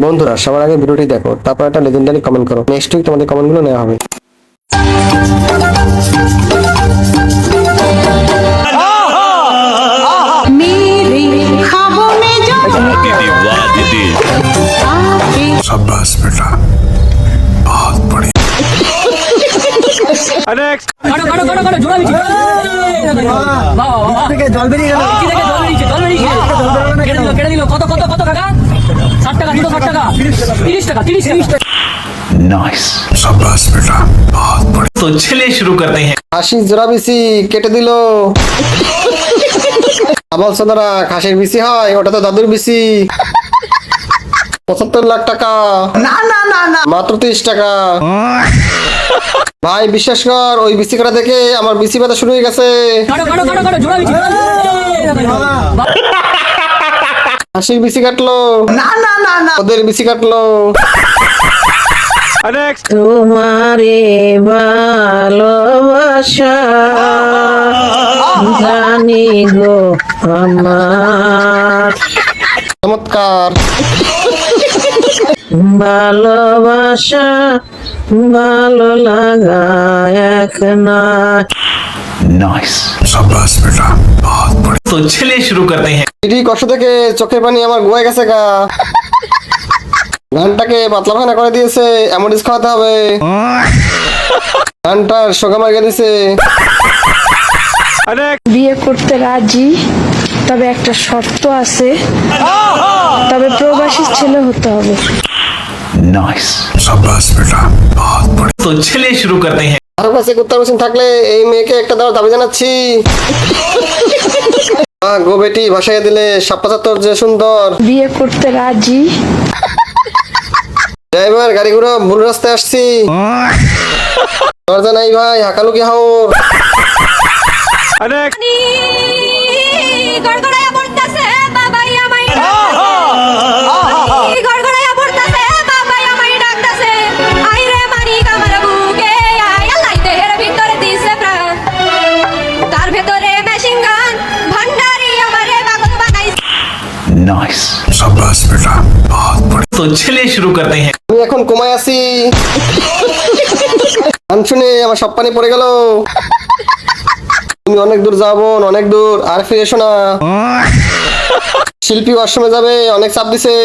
বন্ধুরা সবার আগে ভিডিওটি দেখো, তারপর একটা লেজেন্ডারি কমেন্ট করো। নেক্সট উইক তোমাদের কমেন্টগুলো নেওয়া হবে। शाबाश बेटा, बहुत बढ़िया। জল বেরিয়ে গেল। কত কত কত টাকা? 60 টাকা, 260 টাকা, 30 টাকা, 30 টাকা। नाइस, शाबाश बेटा, बहुत बढ़िया। तो चलिए शुरू करते हैं। খাসি জোড়া বিসি কেটে দিল। আবাল সোনারা, খাসির বিসি হয়, ওটা তো দাদুর বিসি। 75 লাখ টাকা, না না না না, মাত্র 30 টাকা। ভাই বিশ্বাস কর, ওই বিসি কাটা থেকে আমার বিসি ব্যথা শুরু হয়ে গেছে। জোড়া বিচি। খাসির বিসি কাটলো, না না না না, ওদের বিসি কাটলো। তোমারে ভালোবাসা জানি গো আমার, চমৎকার। ভালোবাসা ভালো লাগা এক না। नाइस, शाबाश बेटा, बहुत बढ़िया। तो चलिए शुरू करते हैं। এই কষ্ট থেকে চোখের পানি আমার গোয়া গেছে গা। গানটাকে পাতলা ভাঙা করে দিয়েছে, অ্যামোডিস খাওয়াতে হবে। গানটার সোগা মার্গে দিছে। বিয়ে করতে রাজি, তবে একটা শর্ত আছে, তবে প্রবাসী ছেলে হতে হবে। नाइस, शाबाश बेटा, बहुत बढ़िया। तो चलिए शुरू करते हैं। কারো কাছে কুত্তার মেশিন থাকলে এই মেয়েকে একটা দেওয়ার দাবি জানাচ্ছি। গো বেটি ভাসাইয়া দিলে সাপ্পাচাত্তর যে সুন্দর। বিয়ে করতে রাজি, ড্রাইভার গাড়ি ঘুরা, ভুল রাস্তায় আসছি। দরজা নাই ভাই, হাকালুকি হাওর। গড়গড়ায়া পড়তাছে বাবাই আমায় গড়গড়ায়া পড়তাছে বাবাই আমায় ডাকতাছে, আই রে মানিক আমার বুকে আয়, আল্লাহ দেহের ভিতরে দিছে প্রাণ, তার ভেতরে মেশিন গান ভান্ডারি আমারে পাগল বানাইছে। नाइस, शाबाश बेटा, बहुत बढ़िया। तो चलिए शुरू करते हैं। আমি এখন কমায় আছি। গান শুনে আমার সব পানি পড়ে গেল। তুমি অনেক দূর যাবো, অনেক দূর, আর ফিরে এসো না। শিল্পী ওয়াশরুমে যাবে, অনেক চাপ দিছে।